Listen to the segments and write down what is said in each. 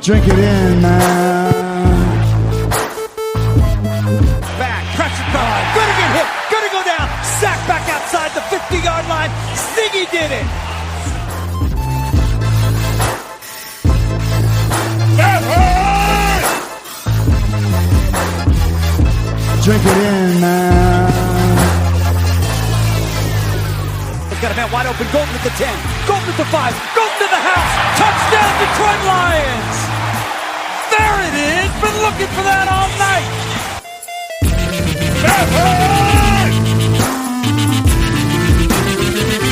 Drink it in, man. Back, pressure card, gonna get hit, gonna go down, sack back outside the 50-yard line. Ziggy did it. Drink it in, man. He's got a man wide open. Golden at the 10, Golden at the 5, Golden to the house. Touchdown, Detroit Lions. There it is. Been looking for that all night.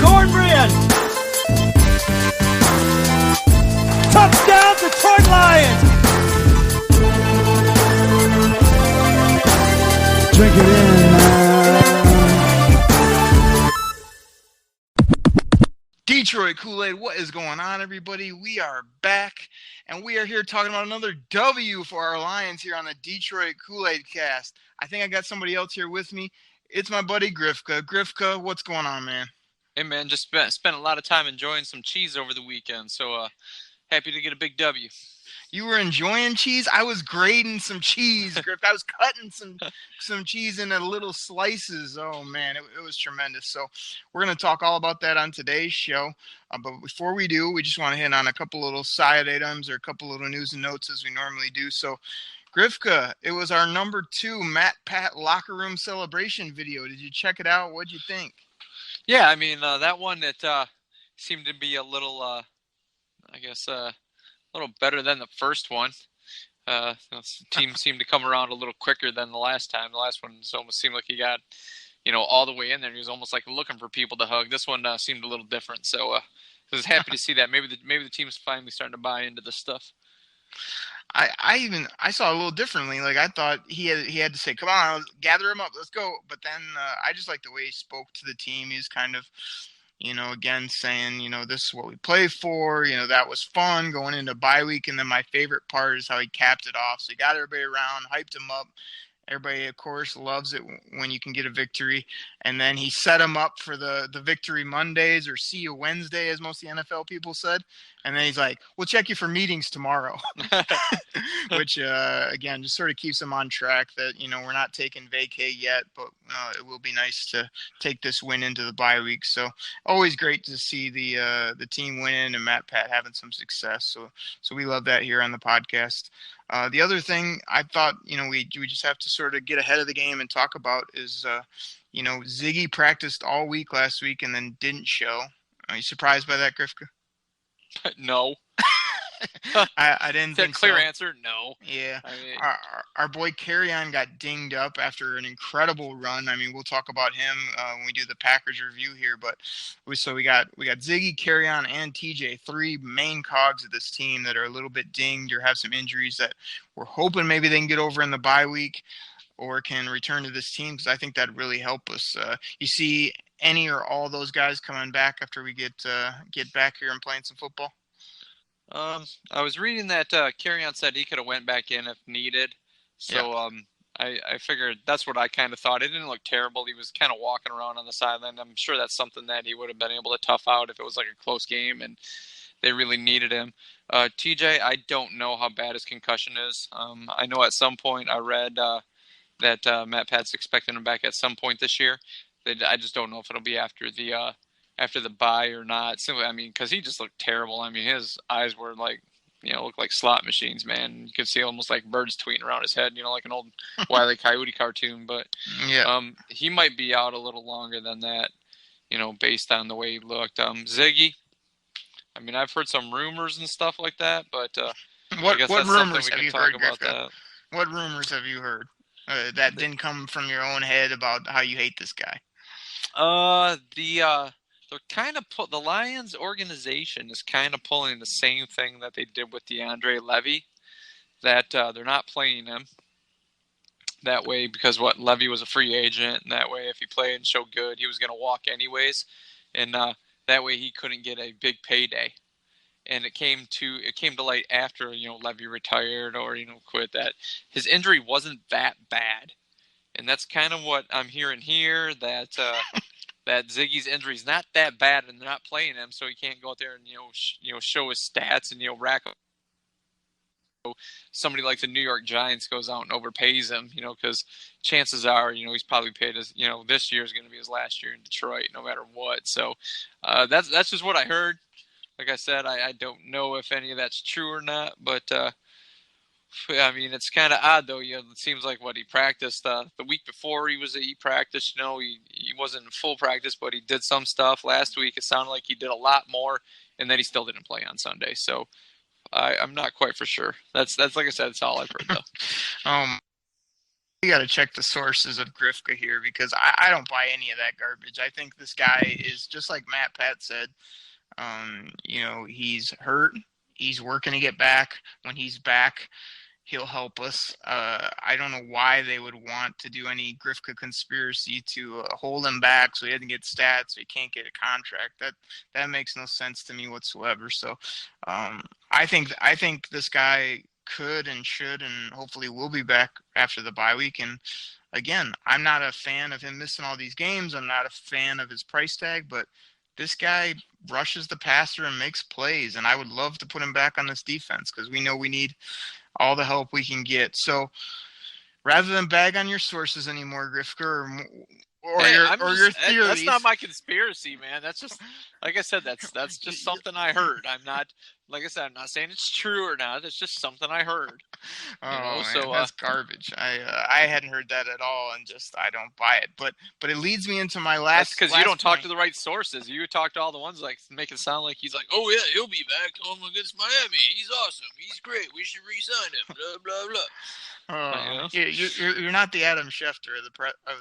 Cornbread. Touchdown, Detroit Lions. Drink it in, man. Detroit Koolaid, what is going on, everybody? We are back, and we are here talking about another W for our Lions here on the Detroit Koolaid Cast. I think I got somebody else here with me. It's my buddy Grifka. Grifka, what's going on, man? Hey, man, just spent a lot of time enjoying some cheese over the weekend, so happy to get a big W. You were enjoying cheese? I was grating some cheese, Griff. I was cutting some cheese into little slices. Oh, man, it was tremendous. So we're going to talk all about that on today's show. But before we do, we just want to hit on a couple little side items or a couple little news and notes as we normally do. So, Grifka, it was our number 2 Matt Pat locker room celebration video. Did you check it out? What'd you think? Yeah, I mean, that one, it seemed to be a little, a little better than the first one. The team seemed to come around a little quicker than the last time. The last one almost seemed like he got, all the way in there. He was almost like looking for people to hug. This one seemed a little different. So I was happy to see that. Maybe the team's finally starting to buy into this stuff. I saw it a little differently. Like, I thought he had to say, "Come on, gather him up, let's go." But then I just like the way he spoke to the team. He's kind of, again saying, this is what we play for. That was fun going into bye week. And then my favorite part is how he capped it off. So he got everybody around, hyped them up. Everybody, of course, loves it when you can get a victory. And then he set them up for the victory Mondays, or see you Wednesday, as most of the NFL people said. And then he's like, "We'll check you for meetings tomorrow," which, again, just sort of keeps them on track that, we're not taking vacay yet, but it will be nice to take this win into the bye week. So always great to see the team winning and Matt Pat having some success. So we love that here on the podcast. The other thing I thought, we just have to sort of get ahead of the game and talk about is, Ziggy practiced all week last week and then didn't show. Are you surprised by that, Grifka? No. I didn't think so. Clear answer, no. Yeah. I mean, our boy Carrion got dinged up after an incredible run. I mean, we'll talk about him when we do the Packers review here. But we got Ziggy, Carrion, and TJ, 3 main cogs of this team that are a little bit dinged or have some injuries that we're hoping maybe they can get over in the bye week or can return to this team, because I think that'd really help us. You see any or all those guys coming back after we get back here and playing some football? I was reading that Carrion said he could have went back in if needed. So I figured that's what I kind of thought. It didn't look terrible. He was kind of walking around on the sideline. I'm sure that's something that he would have been able to tough out if it was like a close game and they really needed him. TJ, I don't know how bad his concussion is. I know at some point I read that Matt Pat's expecting him back at some point this year. I just don't know if it'll be after the bye or not. Simply, I mean, because he just looked terrible. I mean, his eyes were like, looked like slot machines, man. You could see almost like birds tweeting around his head, like an old Wile E. Coyote cartoon. But yeah, he might be out a little longer than that, based on the way he looked. Ziggy, I mean, I've heard some rumors and stuff like that, but what rumors have you heard, about Grifka? that. What rumors have you heard that didn't come from your own head about how you hate this guy? They're kind of the Lions organization is kind of pulling the same thing that they did with DeAndre Levy, that they're not playing him that way because Levy was a free agent, and that way if he played and showed good, he was going to walk anyways, and that way he couldn't get a big payday. And it came to light after Levy retired or quit that his injury wasn't that bad, and that's kind of what I'm hearing here, that that Ziggy's injury is not that bad, and they're not playing him, so he can't go out there and show his stats and rack up somebody like the New York Giants goes out and overpays him, because chances are, he's probably paid his, this year is going to be his last year in Detroit, no matter what. So that's just what I heard. Like I said, I don't know if any of that's true or not, but I mean, it's kind of odd though. It seems like he practiced the week before he practiced. He wasn't in full practice, but he did some stuff. Last week, it sounded like he did a lot more, and then he still didn't play on Sunday. So I'm not quite for sure. That's like I said, that's all I've heard though. You got to check the sources of Grifka here, because I don't buy any of that garbage. I think this guy is just like Matt Pat said. He's hurt. He's working to get back. When he's back, he'll help us. I don't know why they would want to do any Grifka conspiracy to hold him back so he doesn't get stats, so he can't get a contract. That makes no sense to me whatsoever. So I think this guy could and should and hopefully will be back after the bye week. And again, I'm not a fan of him missing all these games. I'm not a fan of his price tag, but this guy rushes the passer and makes plays, and I would love to put him back on this defense because we know we need all the help we can get. So rather than bag on your sources anymore, Grifka, or your theories. That's not my conspiracy, man. That's just, like I said, that's just something I heard. I'm not, like I said, I'm not saying it's true or not. It's just something I heard. Man, so that's garbage. I hadn't heard that at all, and just I don't buy it. But it leads me into my last. That's because you don't talk to the right sources. You talk to all the ones make it sound like he's like, oh yeah, he'll be back home against Miami. He's awesome. He's great. We should re-sign him. Blah blah blah. You're not the Adam Schefter of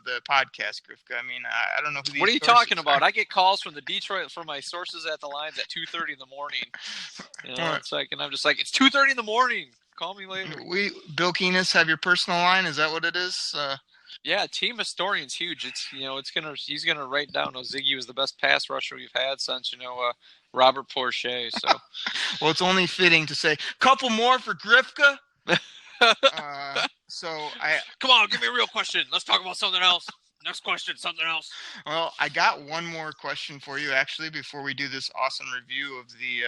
the podcast, Grifka. I mean, I don't know who these. What are you talking about? I get calls from the Detroit from my sources at the lines at 2:30 in the morning. It's like, and I'm just like, it's 2:30 in the morning. Call me later. Bill Keenis have your personal line. Is that what it is? Yeah, team historian's huge. It's he's gonna write down Ziggy was the best pass rusher we've had since Robert Porsche. So, well, it's only fitting to say couple more for Grifka. Come on, give me a real question. Let's talk about something else. Next question, something else. Well, I got one more question for you actually before we do this awesome review of the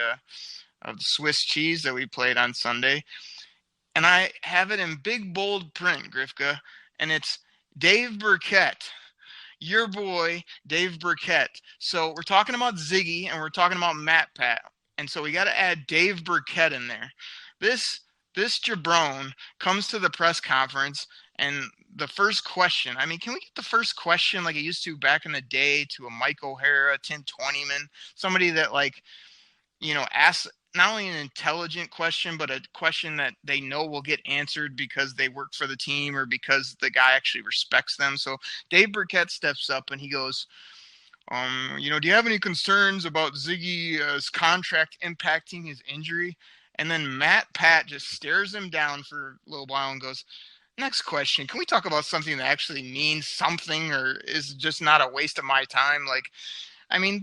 Swiss cheese that we played on Sunday, and I have it in big bold print, Grifka, and it's Dave Burkett. Your boy, Dave Burkett. So we're talking about Ziggy and we're talking about Matt Pat, and so we got to add Dave Burkett in there. This jabron comes to the press conference, and the first question, I mean, can we get the first question like it used to back in the day to a Mike O'Hara, Tim Twentyman, somebody that asks not only an intelligent question, but a question that they know will get answered because they work for the team or because the guy actually respects them. So Dave Burkett steps up and he goes, do you have any concerns about Ziggy's contract impacting his injury? And then Matt Pat just stares him down for a little while and goes, next question. Can we talk about something that actually means something or is just not a waste of my time?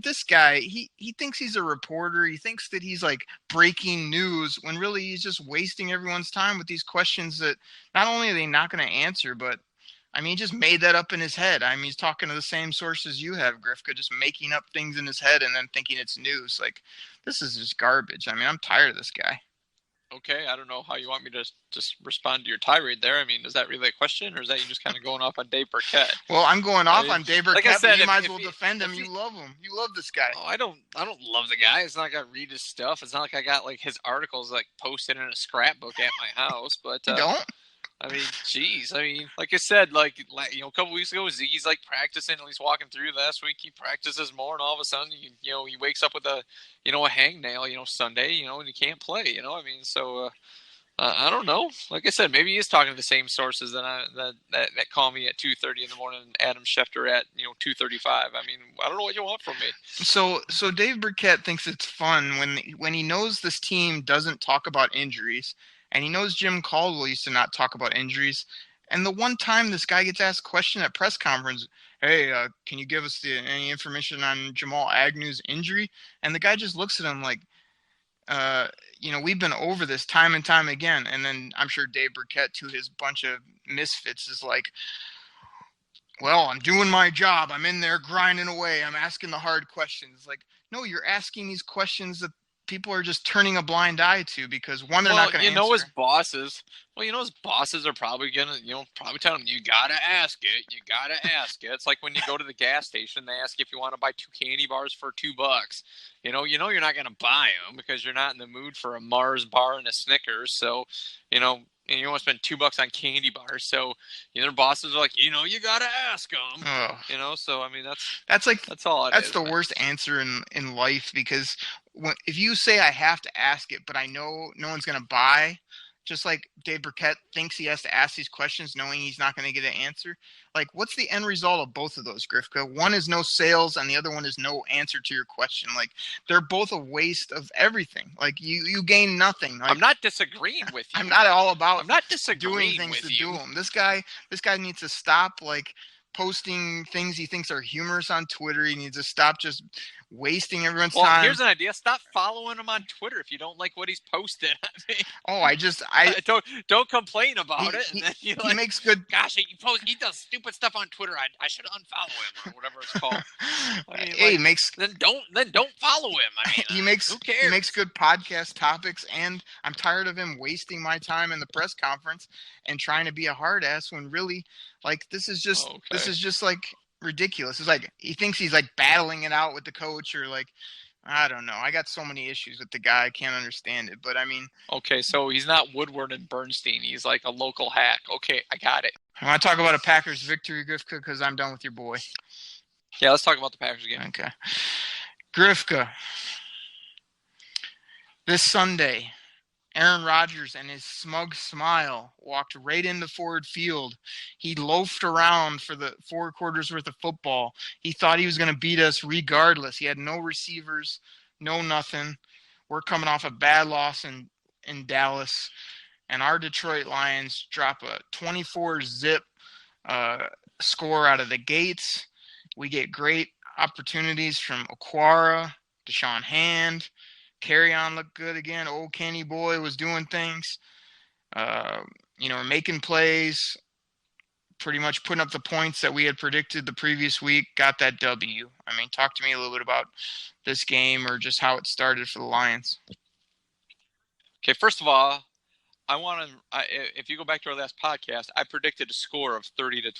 This guy, he thinks he's a reporter. He thinks that he's like breaking news when really he's just wasting everyone's time with these questions that not only are they not going to answer, but he just made that up in his head. He's talking to the same sources you have, Grifka, just making up things in his head and then thinking it's news. This is just garbage. I'm tired of this guy. Okay, I don't know how you want me to just respond to your tirade there. Is that really a question, or is that you just kind of going off on Dave Burkett? Well, I'm going off on Dave Burkett, like I said, but you might as well defend him. You love him. You love this guy. Oh, I don't love the guy. It's not like I read his stuff. It's not like I got his articles posted in a scrapbook at my house. But you don't? Geez. Like I said, a couple weeks ago, Ziggy's practicing, at least walking through. Last week, he practices more, and all of a sudden, he wakes up with a hangnail, Sunday, and he can't play, So, I don't know. Like I said, maybe he is talking to the same sources that call me at 2:30 in the morning, and Adam Schefter at 2:35. I don't know what you want from me. So Dave Burkett thinks it's fun when he knows this team doesn't talk about injuries. And he knows Jim Caldwell used to not talk about injuries. And the one time this guy gets asked a question at press conference, hey, can you give us any information on Jamal Agnew's injury? And the guy just looks at him like, we've been over this time and time again. And then I'm sure Dave Burkett, to his bunch of misfits, is like, well, I'm doing my job. I'm in there grinding away. I'm asking the hard questions. No, you're asking these questions that people are just turning a blind eye to because one, they're not going to answer. His bosses. Well, his bosses are probably gonna, probably tell him you gotta ask it. You gotta ask it. It's like when you go to the gas station, they ask if you want to buy 2 candy bars for $2. You know you're not gonna buy them because you're not in the mood for a Mars bar and a Snickers. So, and you want to spend $2 on candy bars. So, their bosses are like, you gotta ask them. Oh. So I mean that's all. That's the worst answer in life because if you say I have to ask it, but I know no one's gonna buy. Just like Dave Burkett thinks he has to ask these questions knowing he's not going to get an answer. Like, what's the end result of both of those, Grifka? One is no sales, and the other one is no answer to your question. Like, they're both a waste of everything. Like, you gain nothing. Like, I'm not disagreeing with you. I'm not all about I'm not disagreeing doing things with to you. do them. This guy needs to stop, like, posting things he thinks are humorous on Twitter. He needs to stop just wasting everyone's time. Well, here's an idea. Stop following him on Twitter if you don't like what he's posted. Don't complain about it. And then he makes good. Gosh, he does stupid stuff on Twitter. I should unfollow him or whatever it's called. Then don't follow him. I mean, he makes who cares? He makes good podcast topics, and I'm tired of him wasting my time in the press conference and trying to be a hard ass when really, like, this is just like ridiculous. It's like he thinks he's like battling it out with the coach or like, I don't know. I got so many issues with the guy. I can't understand it. But I mean, okay, so he's not Woodward and Bernstein. He's like a local hack. Okay, I got it. I want to talk about a Packers victory, Grifka, because I'm done with your boy. Yeah, let's talk about the Packers game. Okay, Grifka. This Sunday, Aaron Rodgers and his smug smile walked right into Ford Field. He loafed around for the 4 quarters worth of football. He thought he was going to beat us regardless. He had no receivers, no nothing. We're coming off a bad loss in Dallas, and our Detroit Lions drop a 24-zip score out of the gates. We get great opportunities from Okwara, Deshaun Hand. Carry-on looked good again. Old Kenny Boy was doing things. Making plays, pretty much putting up the points that we had predicted the previous week, got that W. I mean, talk to me a little bit about this game or just how it started for the Lions. Okay, first of all, if you go back to our last podcast, I predicted a score of 30-24.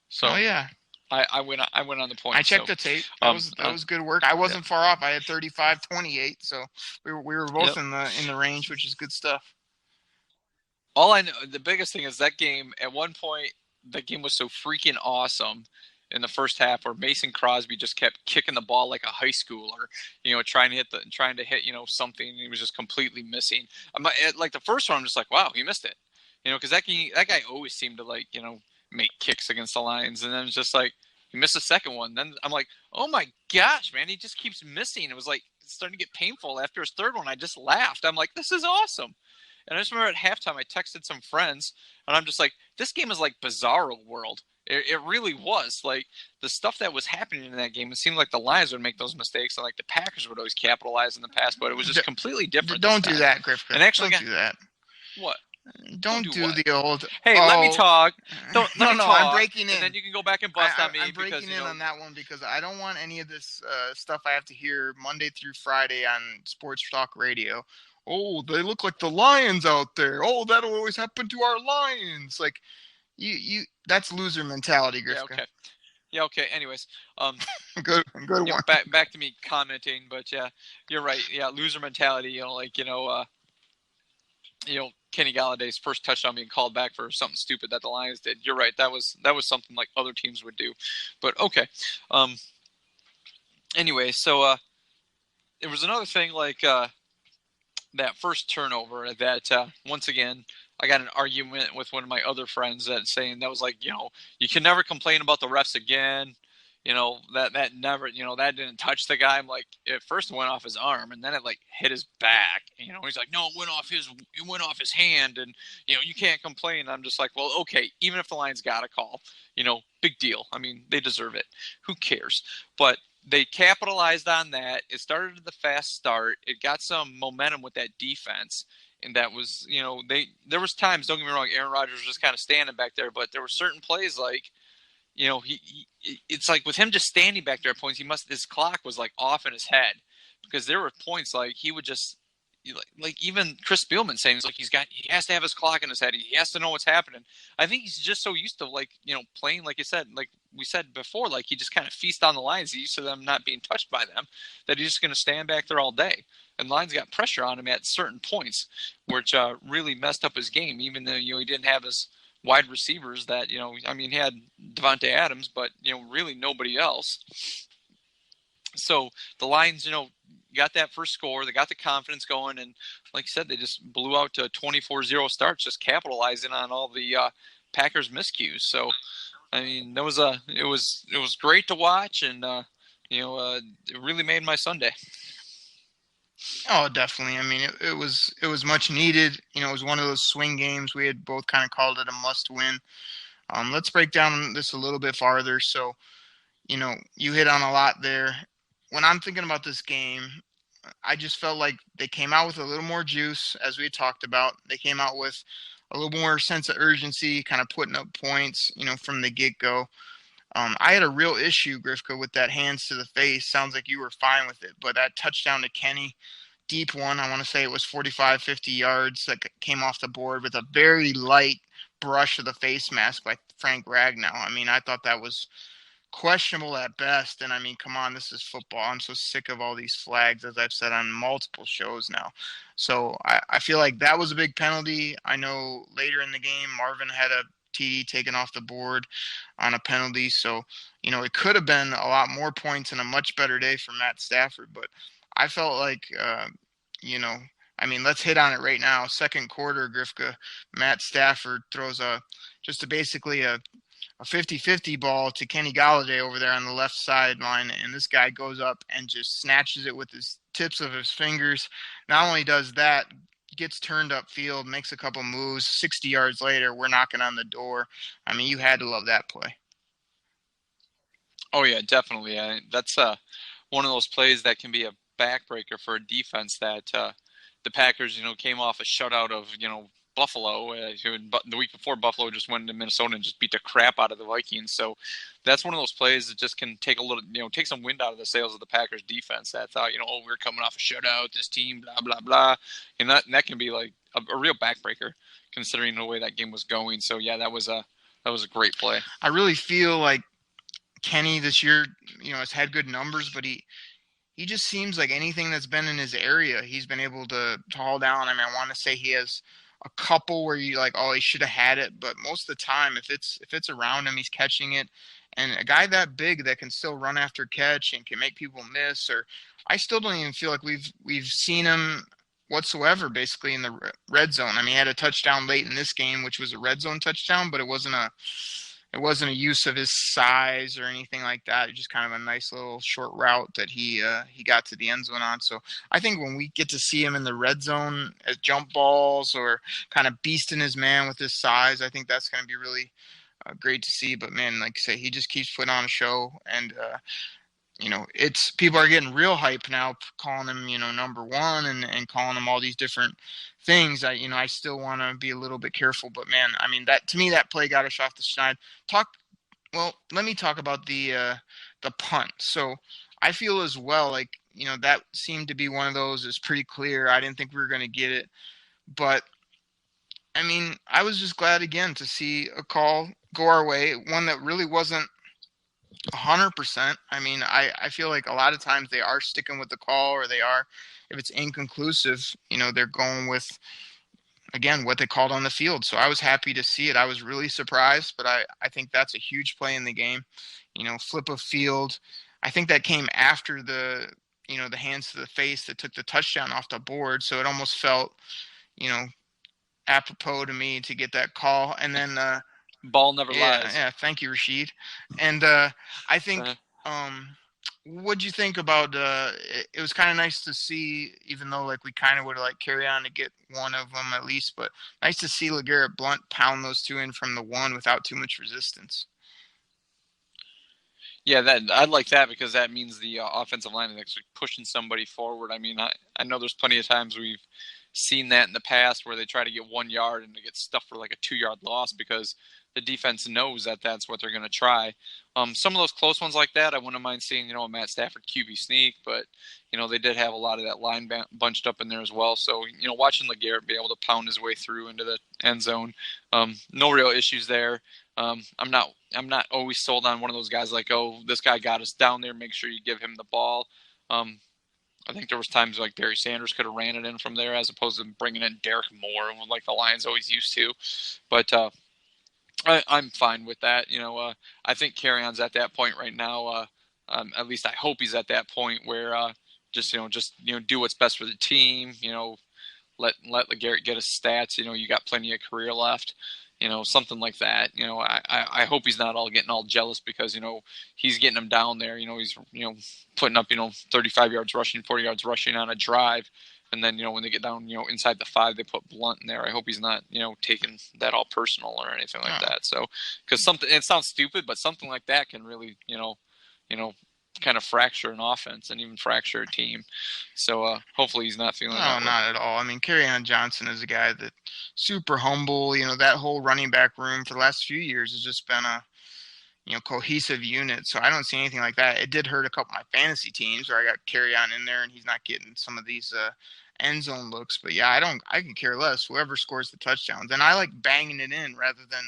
So, yeah. I went on the point. I checked the tape. That was good work. I wasn't far off. I had 35-28, so we were both in the range, which is good stuff. All I know, the biggest thing is that game. At one point, that game was so freaking awesome in the first half, where Mason Crosby just kept kicking the ball like a high schooler, trying to hit something. He was just completely missing. Like the first one, I'm just like, wow, he missed it, because that guy always seemed to make kicks against the Lions, and then it's just like he missed the second one. Then I'm like, oh my gosh, man, he just keeps missing. It was like starting to get painful after his third one. I just laughed. I'm like, this is awesome. And I just remember at halftime, I texted some friends, and I'm just like, this game is like Bizarro World. It really was. Like, the stuff that was happening in that game, it seemed like the Lions would make those mistakes, and like the Packers would always capitalize in the past, but it was just completely different. Don't do that, Griff. And actually, don't do that. What? Don't do the old. Hey, let me talk. Let me talk. I'm breaking in. And then you can go back and bust on me. I'm breaking in on that one because I don't want any of this stuff I have to hear Monday through Friday on Sports Talk Radio. Oh, they look like the Lions out there. Oh, that'll always happen to our Lions. Like, you that's loser mentality, Griff. Yeah, okay. Anyways, good one. Back to me commenting, but yeah, you're right. Yeah, loser mentality. Kenny Galladay's first touchdown being called back for something stupid that the Lions did. You're right. That was something like other teams would do. But okay. Anyway, so there was another thing like that first turnover that once again I got an argument with one of my other friends that saying that was like, you can never complain about the refs again. That never, that didn't touch the guy. I'm like, it first went off his arm and then it like hit his back. He's like, no, it went off his hand, and you can't complain. I'm just like, well, okay, even if the Lions got a call, big deal. I mean, they deserve it. Who cares? But they capitalized on that. It started with the fast start. It got some momentum with that defense. And that was, there was times, don't get me wrong, Aaron Rodgers was just kind of standing back there, but there were certain plays like, it's like with him just standing back there at points, his clock was like off in his head because there were points like he would just like even Chris Spielman saying he has to have his clock in his head. He has to know what's happening. I think he's just so used to playing like you said, like we said before, like he just kind of feasts on the lines. He's used to them not being touched by them, that he's just going to stand back there all day. And Lines got pressure on him at certain points, which really messed up his game. Even though he didn't have his wide receivers that he had Devontae Adams, but really nobody else. So the Lions, got that first score. They got the confidence going, and like you said, they just blew out to 24-0 starts, just capitalizing on all the Packers miscues. So, it was great to watch, and it really made my Sunday. Oh, definitely. It was much needed. It was one of those swing games. We had both kind of called it a must win. Let's break down this a little bit farther. So, you hit on a lot there. When I'm thinking about this game, I just felt like they came out with a little more juice, as we had talked about. They came out with a little more sense of urgency, kind of putting up points, from the get-go. I had a real issue, Grifka, with that hands to the face. Sounds like you were fine with it. But that touchdown to Kenny, deep one, I want to say it was 45, 50 yards that came off the board with a very light brush of the face mask by Frank Ragnow. I thought that was questionable at best. And come on, this is football. I'm so sick of all these flags, as I've said on multiple shows now. So I feel like that was a big penalty. I know later in the game, Marvin had a TD taken off the board on a penalty. So, it could have been a lot more points and a much better day for Matt Stafford. But I felt like, let's hit on it right now. Second quarter, Grifka, Matt Stafford throws basically a 50-50 ball to Kenny Galladay over there on the left sideline, and this guy goes up and just snatches it with his tips of his fingers. Not only does that, gets turned upfield, makes a couple moves. 60 yards later, we're knocking on the door. You had to love that play. Oh yeah, definitely. That's one of those plays that can be a backbreaker for a defense that the Packers, came off a shutout of, Buffalo. The week before, Buffalo just went into Minnesota and just beat the crap out of the Vikings. So that's one of those plays that just can take take some wind out of the sails of the Packers defense. That thought, we're coming off a shutout, this team, blah, blah, blah. And that can be like a real backbreaker considering the way that game was going. So yeah, that was a great play. I really feel like Kenny this year, has had good numbers, but he just seems like anything that's been in his area, he's been able to haul down. I want to say he has a couple where you like, oh, he should have had it, but most of the time, if it's around him, he's catching it. And a guy that big that can still run after catch and can make people miss, or I still don't even feel like we've seen him whatsoever, basically in the red zone. He had a touchdown late in this game, which was a red zone touchdown, but it wasn't a use of his size or anything like that. It's just kind of a nice little short route that he got to the end zone on. So I think when we get to see him in the red zone as jump balls or kind of beasting his man with his size, I think that's going to be really great to see. But man, like I say, he just keeps putting on a show, and it's people are getting real hype now, calling him, number one and calling him all these different things. I still want to be a little bit careful, but man, that to me, that play got us off the schneid. Let me talk about the punt. So I feel as well, like, that seemed to be one of those is pretty clear. I didn't think we were going to get it, but I was just glad again to see a call go our way, one that really wasn't 100%. I feel like a lot of times they are sticking with the call, or they are, if it's inconclusive, they're going with, again, what they called on the field. So I was happy to see it. I was really surprised, but I think that's a huge play in the game. Flip of field. I think that came after the hands to the face that took the touchdown off the board. So it almost felt, apropos to me to get that call. And then, ball never lies. Yeah. Thank you, Rashid. And I think, what'd you think about? It was kind of nice to see, even though like we kind of would like carry on to get one of them at least, but nice to see LeGarrette Blount pound those two in from the one without too much resistance. Yeah, I like that because that means the offensive line is actually pushing somebody forward. I know there's plenty of times we've seen that in the past where they try to get 1 yard and they get stuffed for like a 2-yard loss because the defense knows that that's what they're going to try. Some of those close ones like that, I wouldn't mind seeing, a Matt Stafford QB sneak, but, they did have a lot of that line bunched up in there as well. So, watching LeGarrette be able to pound his way through into the end zone, no real issues there. I'm not always sold on one of those guys like, oh, this guy got us down there, make sure you give him the ball. I think there was times like Barry Sanders could have ran it in from there as opposed to bringing in Derek Moore like the Lions always used to. But I'm fine with that. I think Kerryon's at that point right now. At least I hope he's at that point where just do what's best for the team. Let LeGarrette get his stats. You got plenty of career left. Something like that. I hope he's not getting all jealous because, he's getting them down there. He's, putting up, 35 yards rushing, 40 yards rushing on a drive. And then, when they get down, inside the 5, they put Blunt in there. I hope he's not, taking that all personal or anything like that. So, because it sounds stupid, but something like that can really, kind of fracture an offense and even fracture a team. So hopefully he's not feeling that way. No, not at all. I mean, Kerryon Johnson is a guy that super humble. That whole running back room for the last few years has just been a cohesive unit. So I don't see anything like that. It did hurt a couple of my fantasy teams where I got Kerryon in there and he's not getting some of these end zone looks. But yeah, I can care less. Whoever scores the touchdowns. And I like banging it in rather than,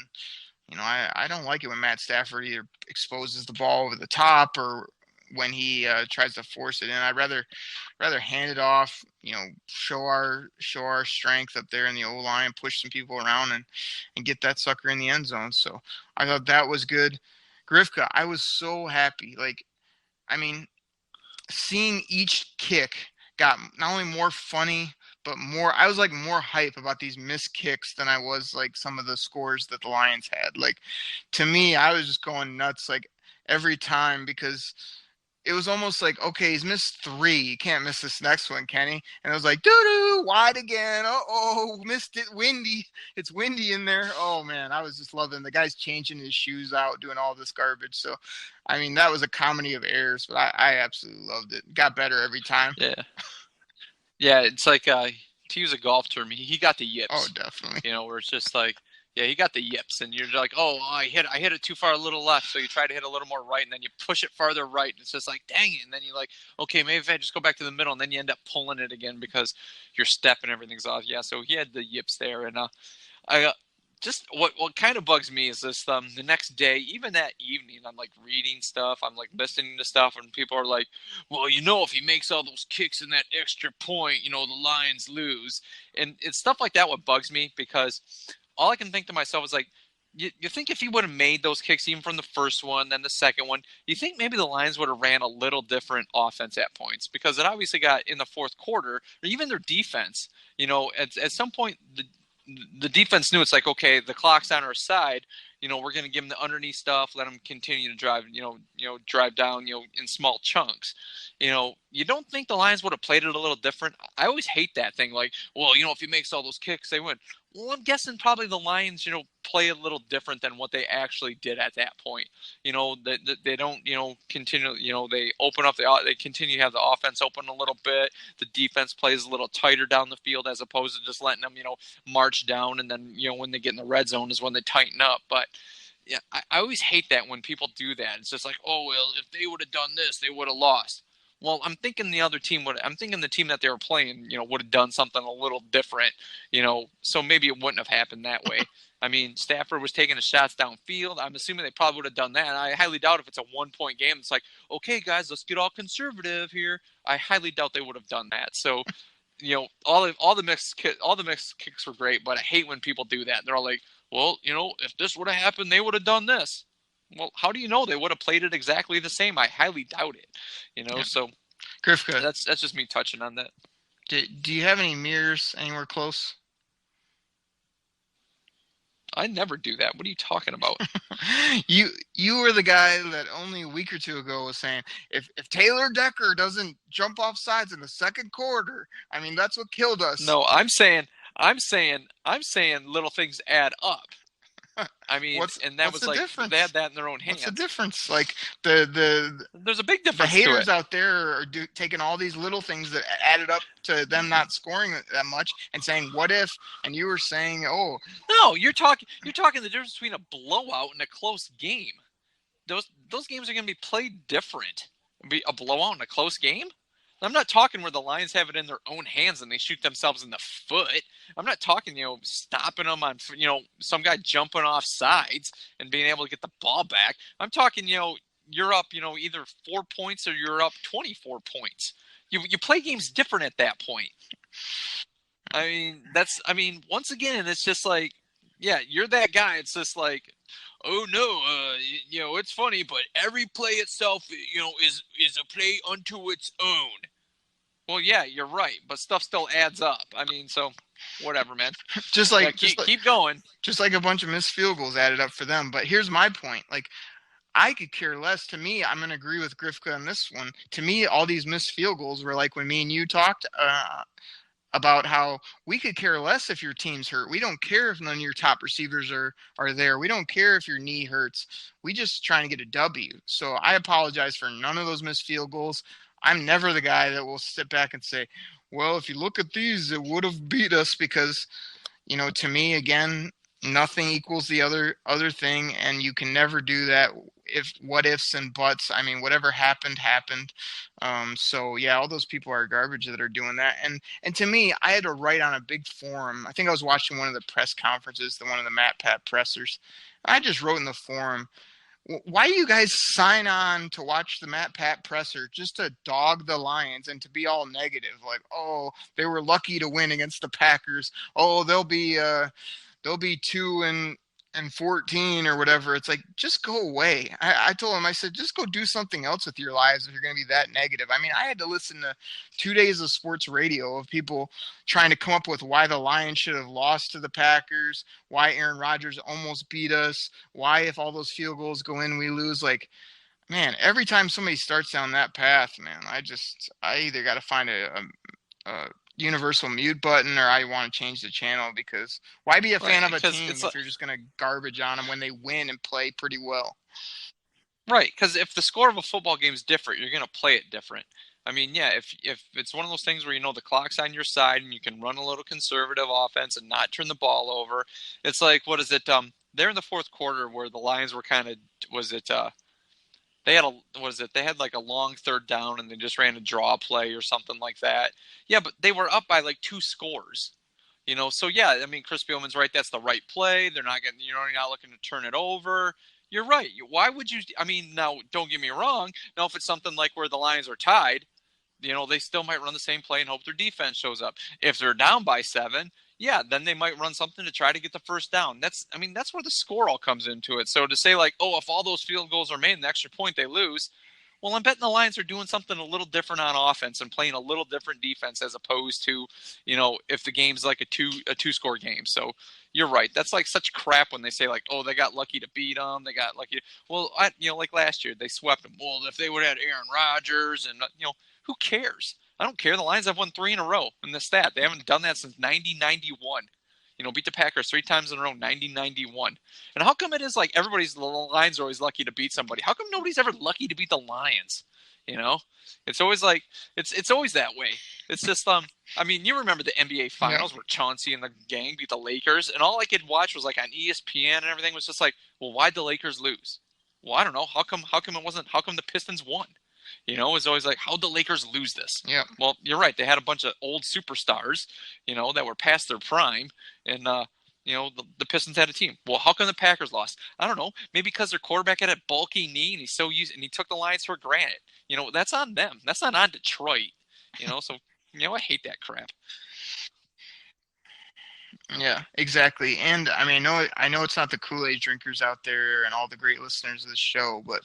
I don't like it when Matt Stafford either exposes the ball over the top or when he tries to force it in. I'd rather hand it off, show our strength up there in the O-line, push some people around and get that sucker in the end zone. So I thought that was good. Grifka, I was so happy. Seeing each kick got not only more funny, but I was more hype about these missed kicks than I was some of the scores that the Lions had. To me, I was just going nuts every time because it was almost okay, he's missed 3. You can't miss this next one, can he? And it was doo-doo, wide again. Uh-oh, missed it. Windy. It's windy in there. Oh, man, I was just loving the guy's changing his shoes out, doing all this garbage. So, that was a comedy of errors, but I absolutely loved it. Got better every time. Yeah. Yeah, it's to use a golf term, he got the yips. Oh, definitely. Where it's just yeah, he got the yips, and you're like, oh, I hit it too far a little left, so you try to hit a little more right, and then you push it farther right, and it's just dang it, and then you're like, okay, maybe if I just go back to the middle, and then you end up pulling it again because your step and everything's off. Yeah, so he had the yips there, and I just what kind of bugs me is this, the next day, even that evening, I'm reading stuff, I'm listening to stuff, and people are like, well, if he makes all those kicks in that extra point, the Lions lose, and it's stuff like that what bugs me because all I can think to myself is you think if he would have made those kicks even from the first one, then the second one, you think maybe the Lions would have ran a little different offense at points because it obviously got in the fourth quarter, or even their defense, at some point the defense knew it's okay, the clock's on our side, we're going to give them the underneath stuff, let them continue to drive, drive down, in small chunks. You don't think the Lions would have played it a little different? I always hate that thing. Well, if he makes all those kicks, they win. Well, I'm guessing probably the Lions, play a little different than what they actually did at that point. They don't, continue, they open up, they continue to have the offense open a little bit. The defense plays a little tighter down the field as opposed to just letting them, march down. And then, when they get in the red zone is when they tighten up. But yeah, I always hate that when people do that. It's just oh, well, if they would have done this, they would have lost. Well, I'm thinking the other team I'm thinking the team that they were playing, would have done something a little different, so maybe it wouldn't have happened that way. Stafford was taking the shots downfield. I'm assuming they probably would have done that. I highly doubt if it's a 1-point game. It's okay, guys, let's get all conservative here. I highly doubt they would have done that. So, all the mixed kicks were great, but I hate when people do that. They're all well, if this would have happened, they would have done this. Well, how do you know they would have played it exactly the same? I highly doubt it. Yeah. So Grifka, that's just me touching on that. Do you have any mirrors anywhere close? I never do that. What are you talking about? You were the guy that only a week or two ago was saying if Taylor Decker doesn't jump off sides in the second quarter, that's what killed us. No, I'm saying little things add up. I mean, and that what's was the like difference? they had that in their own hands. What's the difference? Like the There's a big the difference. haters to it. out there are taking all these little things that added up to them not scoring that much and saying, "What if?" And you were saying, "Oh, No, you're talking the difference between a blowout and a close game. Those games are going to be played different. Be a blowout and a close game. I'm not talking where the Lions have it in their own hands and they shoot themselves in the foot. I'm not talking, stopping them on, some guy jumping off sides and being able to get the ball back. I'm talking, you're up, either 4 points or you're up 24 points. You play games different at that point. Once again, it's just like, yeah, you're that guy. It's just like, oh no, it's funny, but every play itself, is a play unto its own. Well, yeah, you're right, but stuff still adds up. So whatever, man. Keep going. Just like a bunch of missed field goals added up for them. But here's my point. Like, I could care less. To me, I'm going to agree with Grifka on this one. To me, all these missed field goals were like when me and you talked about how we could care less if your team's hurt. We don't care if none of your top receivers are there. We don't care if your knee hurts. We just trying to get a W. So I apologize for none of those missed field goals. I'm never the guy that will sit back and say, well, if you look at these, it would have beat us because, to me, again, nothing equals the other thing, and you can never do that if what ifs and buts. Whatever happened. So yeah, all those people are garbage that are doing that. And to me, I had to write on a big forum. I think I was watching one of the press conferences, one of the MAAAAAAAN pressers. I just wrote in the forum, why do you guys sign on to watch the MAAAAAAAN presser just to dog the Lions and to be all negative? Like, oh, they were lucky to win against the Packers. Oh, they'll be 2-14 or whatever. It's like, just go away. I told him, I said, just go do something else with your lives if you're going to be that negative. I had to listen to 2 days of sports radio of people trying to come up with why the Lions should have lost to the Packers, why Aaron Rodgers almost beat us, why if all those field goals go in, we lose. Like, man, every time somebody starts down that path, man, I either got to find a universal mute button or I want to change the channel, because why be a fan of a team if you're just going to garbage on them when they win and play pretty well? Right, because if the score of a football game is different, you're going to play it different. If it's one of those things where the clock's on your side and you can run a little conservative offense and not turn the ball over, it's like, what is it? They're in the fourth quarter where the Lions were kind of, they had like a long third down and they just ran a draw play or something like that. Yeah, but they were up by like 2 scores. So yeah, Chris Spielman's right. That's the right play. They're not getting, you're not looking to turn it over. You're right. Why would you? Now don't get me wrong. Now, if it's something like where the Lions are tied, they still might run the same play and hope their defense shows up. If they're down by 7, yeah, then they might run something to try to get the first down. That's where the score all comes into it. So to say like, oh, if all those field goals are made and the extra point they lose, well, I'm betting the Lions are doing something a little different on offense and playing a little different defense as opposed to, if the game's like a two-score game. So you're right. That's like such crap when they say like, oh, they got lucky to beat them. They got lucky. Well, like last year, they swept them. Well, if they would have had Aaron Rodgers and, who cares? I don't care. The Lions have won 3 in a row in the stat. They haven't done that since 1991. Beat the Packers 3 times in a row, 1991. And how come it is like the Lions are always lucky to beat somebody? How come nobody's ever lucky to beat the Lions? It's always like it's always that way. It's just you remember the NBA Finals where Chauncey and the gang beat the Lakers, and all I could watch was like on ESPN and everything was just like, well, why'd the Lakers lose? Well, I don't know. How come the Pistons won? It's always like, how'd the Lakers lose this? Yeah. Well, you're right. They had a bunch of old superstars, that were past their prime. And, the Pistons had a team. Well, how come the Packers lost? I don't know. Maybe because their quarterback had a bulky knee and he took the Lions for granted. That's on them. That's not on Detroit. So, I hate that crap. Yeah, exactly. And I know it's not the Kool-Aid drinkers out there and all the great listeners of the show, but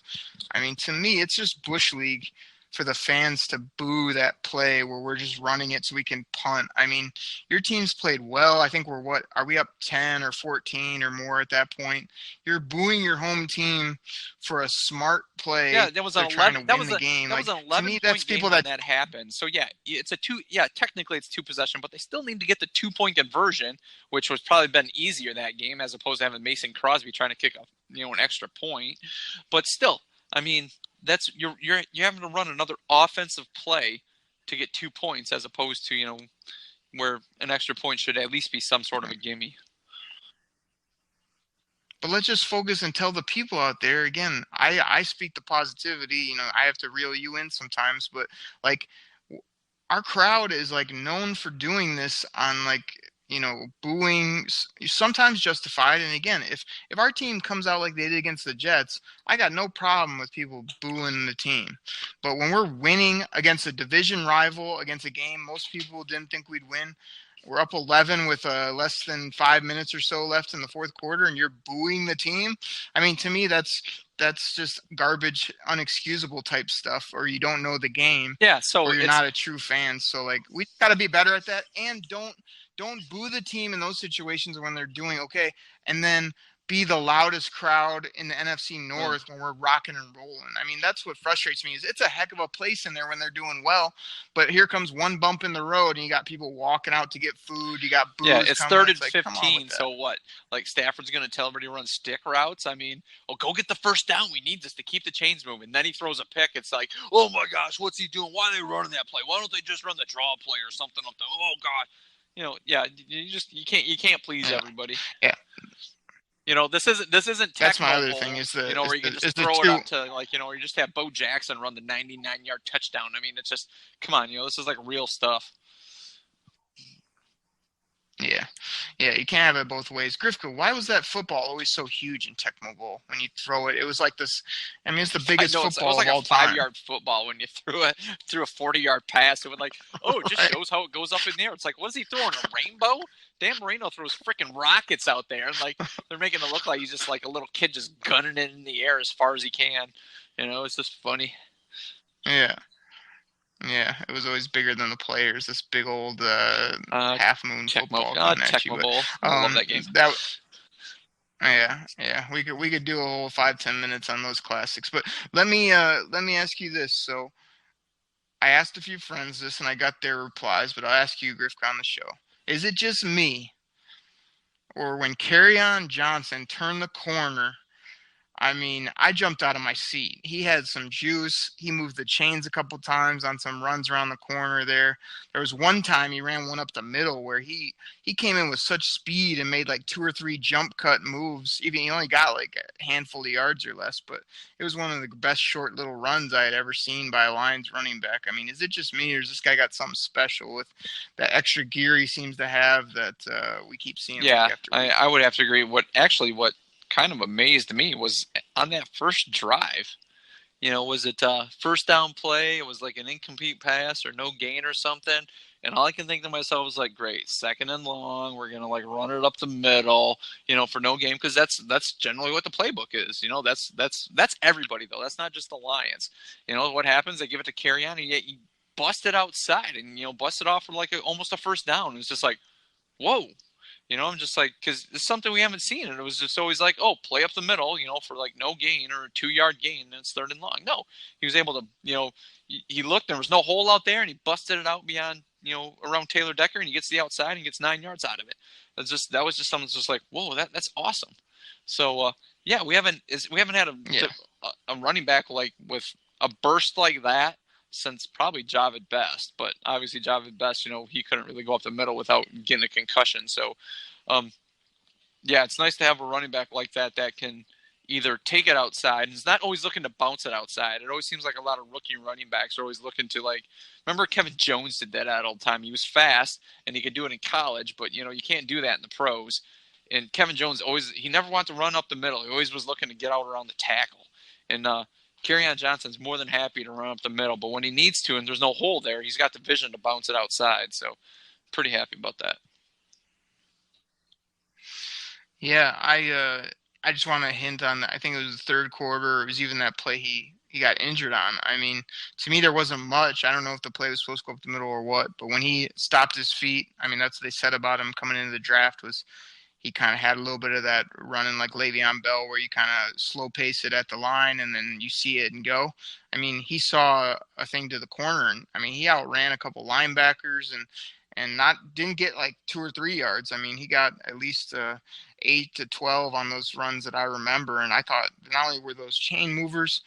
to me, it's just Bush League for the fans to boo that play where we're just running it so we can punt. I mean, your team's played well. I think are we up 10 or 14 or more at that point? You're booing your home team for a smart play. Yeah, that was an 11. That was a game. That was an 11-point game when that happened. So yeah, it's a 2. Yeah, technically it's 2 possession, but they still need to get the 2-point conversion, which was probably been easier that game as opposed to having Mason Crosby trying to kick an extra point. But still, I mean, that's you're having to run another offensive play to get 2 points as opposed to where an extra point should at least be some sort of a gimme. But let's just focus and tell the people out there, again, I speak the positivity, I have to reel you in sometimes, but like our crowd is like known for doing this on like, booing, sometimes justified. And again, if our team comes out like they did against the Jets, I got no problem with people booing the team. But when we're winning against a division rival, against a game most people didn't think we'd win, we're up 11 with less than 5 minutes or so left in the fourth quarter, and you're booing the team. I mean, to me, that's just garbage, unexcusable type stuff, or you don't know the game. Yeah, so or you're not a true fan. So, like, we got to be better at that, and don't boo the team in those situations when they're doing okay, and then be the loudest crowd in the NFC North when we're rocking and rolling. I mean, that's what frustrates me. Is it's a heck of a place in there when they're doing well, but here comes one bump in the road, and you got people walking out to get food. You got booze. Yeah, it's coming. 3rd and like, 15. So what? Like Stafford's going to tell everybody to run stick routes? I mean, go get the first down. We need this to keep the chains moving. Then he throws a pick. It's like, oh my gosh, what's he doing? Why are they running that play? Why don't they just run the draw play or something up there? Oh God, yeah, you can't please everybody. Yeah. This isn't Tecmo That's my other Bowl, thing is where you can just throw it up to you just have Bo Jackson run the 99-yard touchdown. I mean, it's just, come on, this is like real stuff. Yeah, you can't have it both ways. Grifka, why was that football always so huge in Tecmo Bowl when you throw it? It was like this. I mean, it's the biggest football of all time. It was like a 5-yard football when you threw a 40-yard pass. It would it just shows how it goes up in the air. It's like, what is he throwing, a rainbow? Dan Marino throws freaking rockets out there, and they're making it look like he's just like a little kid just gunning it in the air as far as he can. It's just funny. Yeah. Yeah, it was always bigger than the players. This big old half moon football. Tecmo Bowl. I love that game. Yeah. We could do a whole 5-10 minutes on those classics. But let me ask you this. So I asked a few friends this, and I got their replies. But I'll ask you, Grifka, on the show: is it just me, or when Kerryon Johnson turned the corner? I mean, I jumped out of my seat. He had some juice. He moved the chains a couple times on some runs around the corner there. There was one time he ran one up the middle where he came in with such speed and made like 2 or 3 jump cut moves. Even he only got like a handful of yards or less, but it was one of the best short little runs I had ever seen by a Lions running back. I mean, is it just me, or has this guy got something special with that extra gear he seems to have that we keep seeing? Yeah, I would have to agree. What kind of amazed me was on that first drive, was it first down play? It was like an incomplete pass or no gain or something. And all I can think to myself was like, great, 2nd and long. We're going to run it up the middle, for no gain. Cause that's generally what the playbook is. That's everybody though. That's not just the Lions. What happens? They give it to Kerryon, and he busted outside and, busted off for almost a first down. It was just like, whoa. I'm just like, because it's something we haven't seen. And it was just always like, oh, play up the middle, for no gain or a 2-yard gain, and it's 3rd and long. No, he was able to, he looked, there was no hole out there, and he busted it out beyond, around Taylor Decker, and he gets to the outside and gets 9 yards out of it. That was just something that's just like, whoa, that's awesome. So, yeah, we haven't had a running back with a burst like that since probably Javid Best, but obviously Javid Best, he couldn't really go up the middle without getting a concussion. So, yeah, it's nice to have a running back like that can either take it outside, and he's not always looking to bounce it outside. It always seems like a lot of rookie running backs are always looking to remember Kevin Jones did that all the time. He was fast and he could do it in college, but you can't do that in the pros. And Kevin Jones he never wanted to run up the middle. He always was looking to get out around the tackle. And, Kerryon Johnson's more than happy to run up the middle, but when he needs to and there's no hole there, he's got the vision to bounce it outside. So pretty happy about that. Yeah, I just want to hint on, I think it was the 3rd quarter. It was even that play he got injured on. I mean, to me, there wasn't much. I don't know if the play was supposed to go up the middle or what, but when he stopped his feet, I mean, that's what they said about him coming into the draft was he kind of had a little bit of that running like Le'Veon Bell where you kind of slow pace it at the line and then you see it and go. I mean, he saw a thing to the corner, and I mean, he outran a couple linebackers and didn't get like 2 or 3 yards. I mean, he got at least 8 to 12 on those runs that I remember, and I thought not only were those chain movers,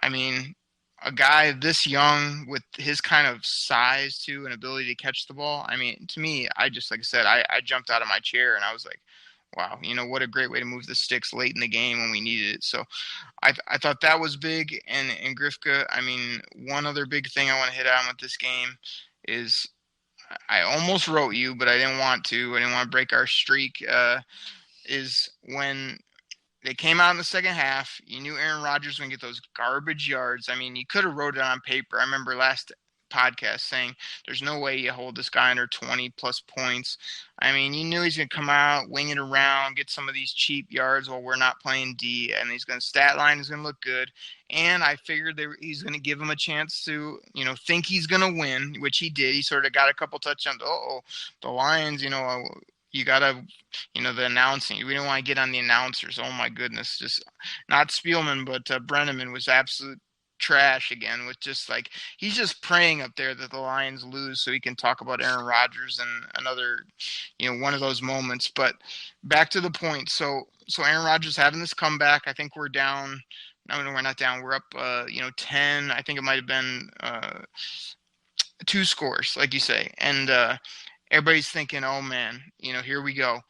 I mean, a guy this young with his kind of size too and ability to catch the ball. I mean, to me, I just, like I said, I jumped out of my chair and I was like, wow, what a great way to move the sticks late in the game when we needed it. So I thought that was big. And Grifka, I mean, one other big thing I want to hit on with this game is I almost wrote you, but I didn't want to. I didn't want to break our streak, is when they came out in the second half. You knew Aaron Rodgers was going to get those garbage yards. I mean, you could have wrote it on paper. I remember last podcast saying there's no way you hold this guy under 20-plus points. I mean, you knew he's going to come out, wing it around, get some of these cheap yards while we're not playing D, and he's going to stat line is going to look good. And I figured he's going to give him a chance to, think he's going to win, which he did. He sort of got a couple touchdowns. The Lions, you got to, the announcing. We don't want to get on the announcers. Oh, my goodness. Just not Spielman, but Brenneman was absolute trash again with just like he's just praying up there that the Lions lose so he can talk about Aaron Rodgers and another, one of those moments. But back to the point. So Aaron Rodgers having this comeback. I think we're down. No, we're not down. We're up, 10. I think it might have been 2 scores, like you say. And everybody's thinking, oh, man, here we go.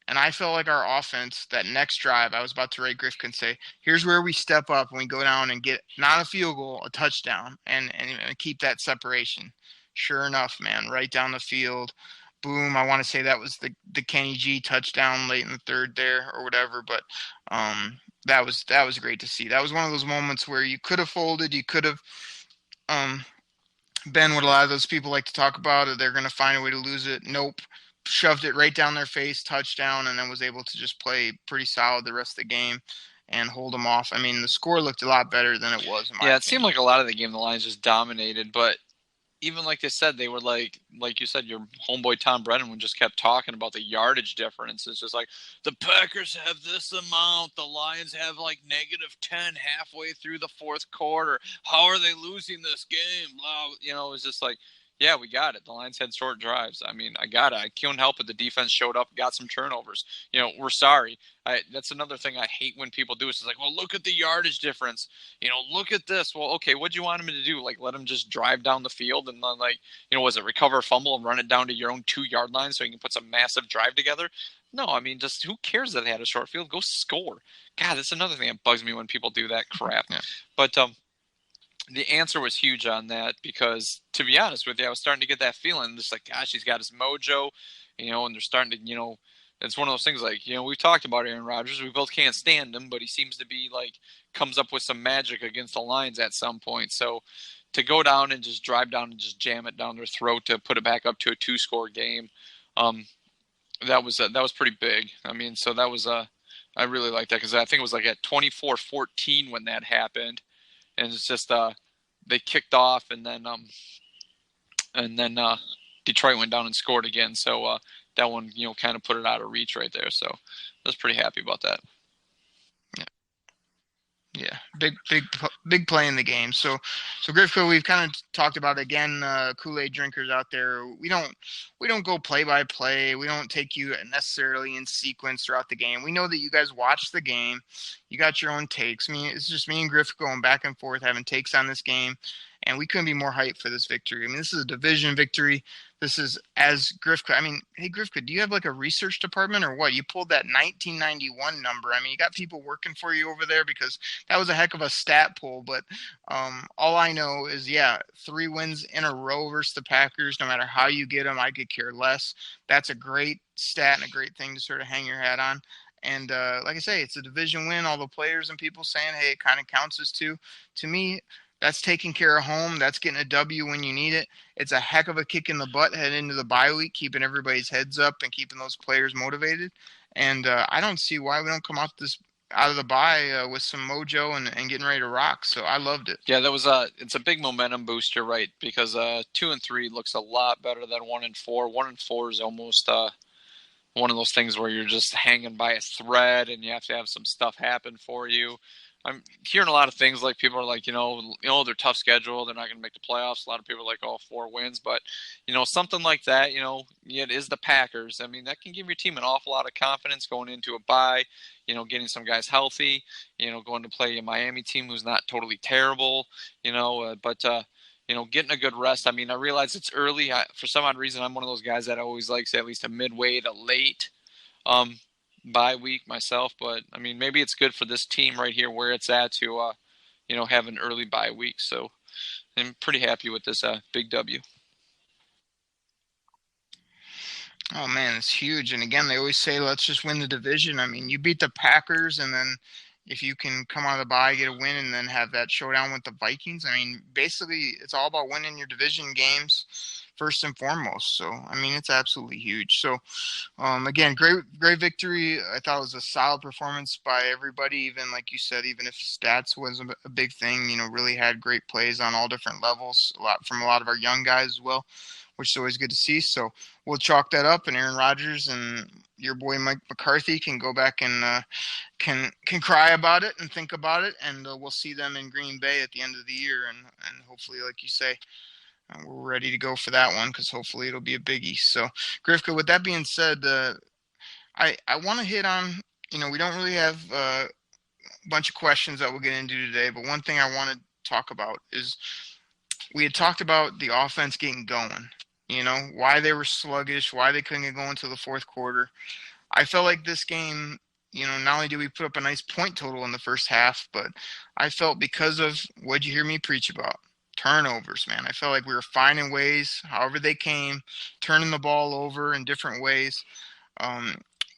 And I felt like our offense, that next drive, I was about to rate Griffin and say, here's where we step up and we go down and get not a field goal, a touchdown, and keep that separation. Sure enough, man, right down the field. Boom. I want to say that was the Kenny G touchdown late in the third there or whatever. But that was great to see. That was one of those moments where you could have folded. You could have been what a lot of those people like to talk about, or they're going to find a way to lose it. Nope. Shoved it right down their face, touchdown, and then was able to just play pretty solid the rest of the game and hold them off. I mean, the score looked a lot better than it was. It seemed like a lot of the game the Lions just dominated, but even like they said, they were like you said, your homeboy Tom Brennan just kept talking about the yardage difference. It's just like the Packers have this amount, the Lions have like -10 halfway through the fourth quarter. How are they losing this game? Blah, it was just like, yeah, we got it. The Lions had short drives. I mean, I got it. I couldn't help it. The defense showed up, got some turnovers. We're sorry. That's another thing I hate when people do. It's like, well, look at the yardage difference. Look at this. Well, okay, what do you want him to do? Like, let him just drive down the field and then, was it recover a fumble and run it down to your own 2-yard line so you can put some massive drive together? No, I mean, just who cares that they had a short field? Go score. God, that's another thing that bugs me when people do that crap. Yeah. But the answer was huge on that because, to be honest with you, I was starting to get that feeling. Just like, gosh, he's got his mojo, and they're starting to, it's one of those things like, we've talked about Aaron Rodgers. We both can't stand him, but he seems to be comes up with some magic against the Lions at some point. So to go down and just drive down and just jam it down their throat to put it back up to a 2-score game, that was pretty big. I mean, so that was I really like that because I think it was at 24-14 when that happened. And it's just they kicked off, and then Detroit went down and scored again. So that one, kind of put it out of reach right there. So I was pretty happy about that. Yeah, big play in the game. So Griffco, we've kind of talked about it again. Kool-Aid drinkers out there, we don't go play by play. We don't take you necessarily in sequence throughout the game. We know that you guys watch the game. You got your own takes. It's just me and Griff going back and forth having takes on this game, and we couldn't be more hyped for this victory. I mean, this is a division victory. This is as Griffco. I mean, hey Griffco, do you have a research department or what? You pulled that 1991 number. I mean, you got people working for you over there because that was a heck of a stat pull. But all I know is, 3 wins in a row versus the Packers. No matter how you get them, I could care less. That's a great stat and a great thing to sort of hang your hat on. And like I say, it's a division win. All the players and people saying, hey, it kind of counts as 2. To me, that's taking care of home. That's getting a W when you need it. It's a heck of a kick in the butt heading into the bye week, keeping everybody's heads up and keeping those players motivated. And I don't see why we don't come out this out of the bye with some mojo and getting ready to rock. So I loved it. Yeah, that was it's a big momentum booster, right? Because 2 and 3 looks a lot better than 1 and 4. 1 and 4 is almost one of those things where you're just hanging by a thread and you have to have some stuff happen for you. I'm hearing a lot of things like people are like, they're tough schedule. They're not going to make the playoffs. A lot of people are like, 4 wins. But, something like that, it is the Packers. I mean, that can give your team an awful lot of confidence going into a bye, getting some guys healthy, going to play a Miami team who's not totally terrible, but getting a good rest. I mean, I realize it's early. For some odd reason, I'm one of those guys that always likes at least a midway to late bye week myself. But, I mean, maybe it's good for this team right here where it's at to, have an early bye week. So I'm pretty happy with this big W. Oh, man, it's huge. And again, they always say, let's just win the division. I mean, you beat the Packers, and then if you can come out of the bye, get a win, and then have that showdown with the Vikings, I mean, basically, it's all about winning your division games first and foremost. So, I mean, it's absolutely huge. So, again, great victory. I thought it was a solid performance by everybody, even like you said, even if stats wasn't a big thing, really had great plays on all different levels, from a lot of our young guys as well, which is always good to see. So we'll chalk that up, and Aaron Rodgers and your boy Mike McCarthy can go back and can cry about it and think about it, and we'll see them in Green Bay at the end of the year, and hopefully, like you say, we're ready to go for that one because hopefully it'll be a biggie. So, Grifka, with that being said, I want to hit on, we don't really have a bunch of questions that we'll get into today, but one thing I want to talk about is we had talked about the offense getting going, why they were sluggish, why they couldn't get going until the fourth quarter. I felt like this game, not only did we put up a nice point total in the first half, but I felt because of what you hear me preach about, turnovers, man. I felt like we were finding ways, however they came, turning the ball over in different ways.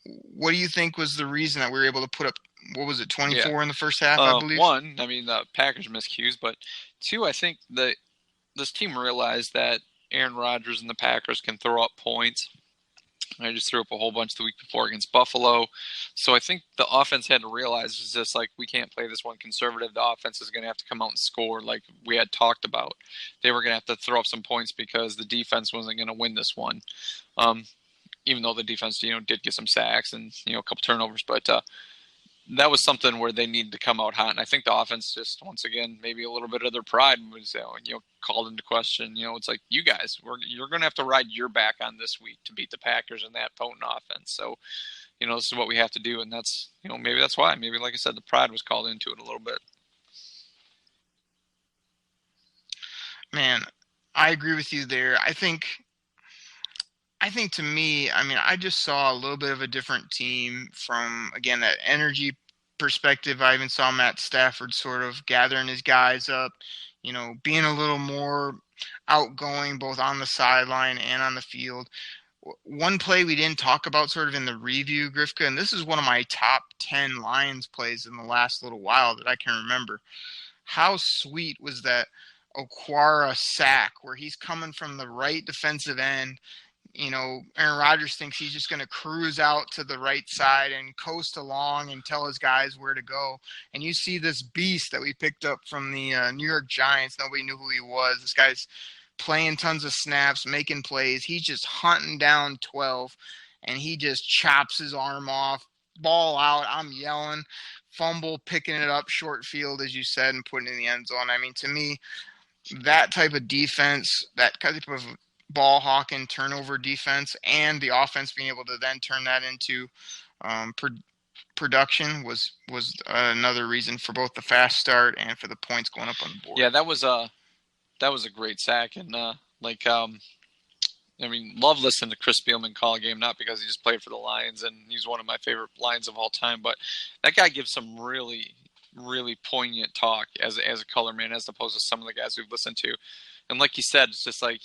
What do you think was the reason that we were able to put up, 24 in the first half, I believe? One, I mean, the Packers miscues, but two, I think that this team realized that Aaron Rodgers and the Packers can throw up points. I just threw up a whole bunch the week before against Buffalo. So I think the offense had to realize it's just like, we can't play this one conservative. The offense is going to have to come out and score like we had talked about. They were going to have to throw up some points because the defense wasn't going to win this one. Even though the defense, did get some sacks and, a couple turnovers. But that was something where they needed to come out hot. And I think the offense just, once again, maybe a little bit of their pride was, called into question. It's like, you guys, you're going to have to ride your back on this week to beat the Packers in that potent offense. So, this is what we have to do. And that's, maybe that's why. Maybe, like I said, the pride was called into it a little bit. Man, I agree with you there. I think to me, I mean, I just saw a little bit of a different team from, again, that energy perspective. I even saw Matt Stafford sort of gathering his guys up, being a little more outgoing both on the sideline and on the field. One play we didn't talk about sort of in the review, Grifka, and this is one of my top 10 Lions plays in the last little while that I can remember. How sweet was that Okwara sack where he's coming from the right defensive end? Aaron Rodgers thinks he's just going to cruise out to the right side and coast along and tell his guys where to go. And you see this beast that we picked up from the New York Giants. Nobody knew who he was. This guy's playing tons of snaps, making plays. He's just hunting down 12, and he just chops his arm off, ball out. I'm yelling, fumble, picking it up, short field, as you said, and putting it in the end zone. I mean, to me, that type of defense, that type of ball hawking turnover defense, and the offense being able to then turn that into production was another reason for both the fast start and for the points going up on the board. Yeah, that was a great sack, and love listening to Chris Spielman call a game, not because he just played for the Lions and he's one of my favorite Lions of all time, but that guy gives some really, really poignant talk as a color man, as opposed to some of the guys we've listened to. And like he said, it's just like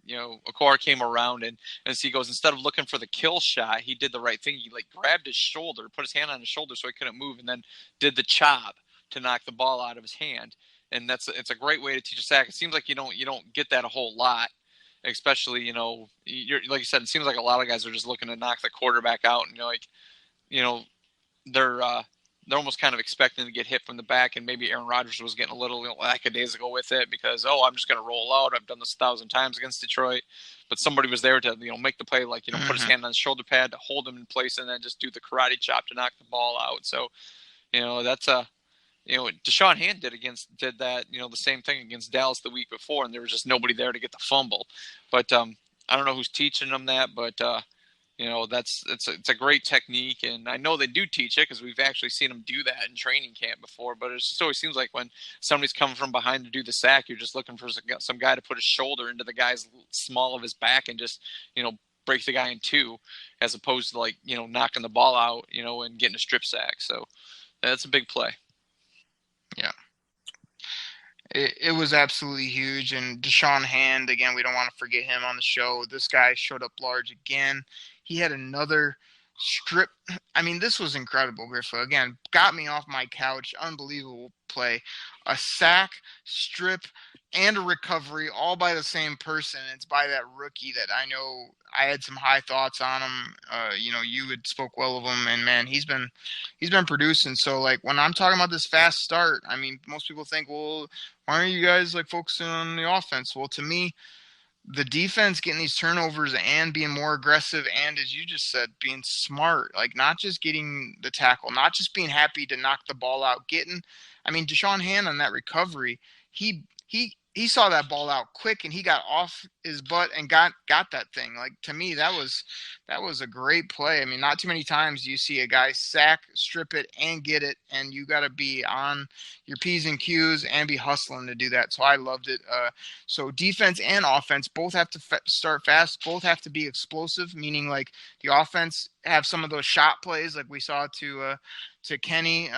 Okwara came around and as he goes, instead of looking for the kill shot, he did the right thing. He grabbed his shoulder, put his hand on his shoulder so he couldn't move, and then did the chop to knock the ball out of his hand. And it's a great way to teach a sack. It seems like you don't get that a whole lot, especially you're like you said. It seems like a lot of guys are just looking to knock the quarterback out, and they're they're almost kind of expecting to get hit from the back, and maybe Aaron Rodgers was getting a little lackadaisical with it because, I'm just going to roll out. I've done this 1,000 times against Detroit, but somebody was there to, make the play, like, put his hand on his shoulder pad to hold him in place and then just do the karate chop to knock the ball out. So, that's Deshaun Hand did that, the same thing against Dallas the week before, and there was just nobody there to get the fumble. But I don't know who's teaching them that, but it's a great technique, and I know they do teach it because we've actually seen them do that in training camp before. But it just always seems like when somebody's coming from behind to do the sack, you're just looking for some guy to put his shoulder into the guy's small of his back and just break the guy in two, as opposed to knocking the ball out, and getting a strip sack. So that's a big play. Yeah. It was absolutely huge. And Deshaun Hand, again, we don't want to forget him on the show. This guy showed up large again. He had another strip. I mean, this was incredible, Griffa. Again, got me off my couch. Unbelievable play. A sack, strip, and a recovery all by the same person. It's by that rookie that I know I had some high thoughts on him. You had spoke well of him, and man, he's been producing. So when I'm talking about this fast start, I mean, most people think, well, why aren't you guys focusing on the offense? Well, to me, the defense getting these turnovers and being more aggressive, and as you just said, being smart, not just getting the tackle, not just being happy to knock the ball out, Deshaun Hand on that recovery, he saw that ball out quick and he got off his butt and got that thing. To me, that was a great play. I mean, not too many times do you see a guy sack, strip it, and get it, and you got to be on your P's and Q's and be hustling to do that. So I loved it. So defense and offense both have to start fast. Both have to be explosive, meaning the offense have some of those shot plays like we saw to Kenny.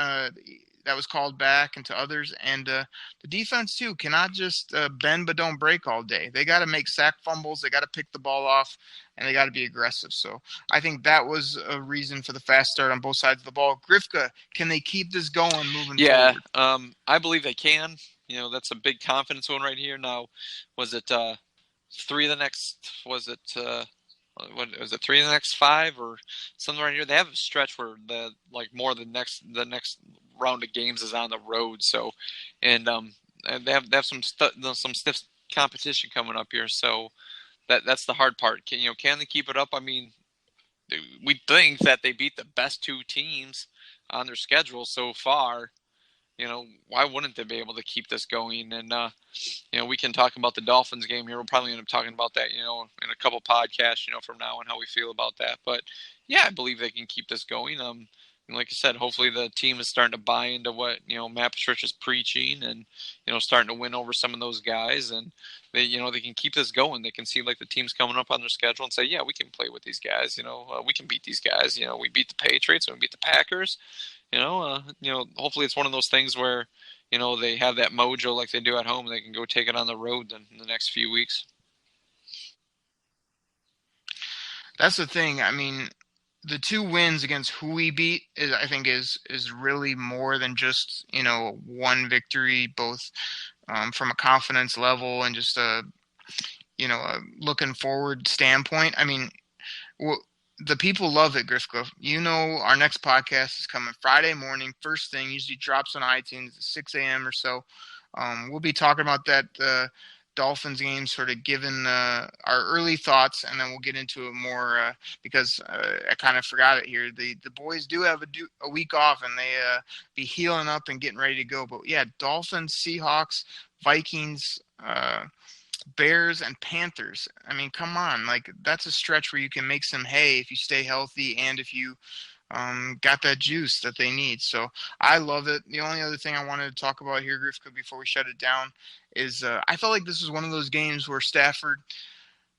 That was called back, and to others. And the defense, too, cannot just bend but don't break all day. They got to make sack fumbles. They got to pick the ball off, and they got to be aggressive. So I think that was a reason for the fast start on both sides of the ball. Grifka, can they keep this going moving forward? Yeah, I believe they can. That's a big confidence one right here. Now, was it 3 of the next – was it what was it, 3 of the next 5 or something right here? They have a stretch where the next round of games is on the road. So, and they have some stiff competition coming up here. So that's the hard part. Can they keep it up? I mean, we think that they beat the best 2 teams on their schedule so far. Why wouldn't they be able to keep this going? And, we can talk about the Dolphins game here. We'll probably end up talking about that, in a couple podcasts, from now and how we feel about that. But, yeah, I believe they can keep this going. And like I said, hopefully the team is starting to buy into what, Matt Patricia's preaching and, starting to win over some of those guys. And, they can keep this going. They can see, the team's coming up on their schedule and say, yeah, we can play with these guys. We can beat these guys. We beat the Patriots and we beat the Packers. Hopefully it's one of those things where, they have that mojo like they do at home. They can go take it on the road in the next few weeks. That's the thing. I mean, the 2 wins against who we beat is really more than just, one victory, both from a confidence level and just a looking forward standpoint. I mean, the people love it, Grifka. Our next podcast is coming Friday morning, first thing, usually drops on iTunes at 6 a.m. or so. We'll be talking about that Dolphins game, sort of giving our early thoughts, and then we'll get into it more because I kind of forgot it here. The boys do have a week off, and they be healing up and getting ready to go. But, yeah, Dolphins, Seahawks, Vikings, Bears and Panthers. I mean, come on, that's a stretch where you can make some hay if you stay healthy and if you got that juice that they need. So I love it. The only other thing I wanted to talk about here, Grifka, before we shut it down is I felt like this was one of those games where Stafford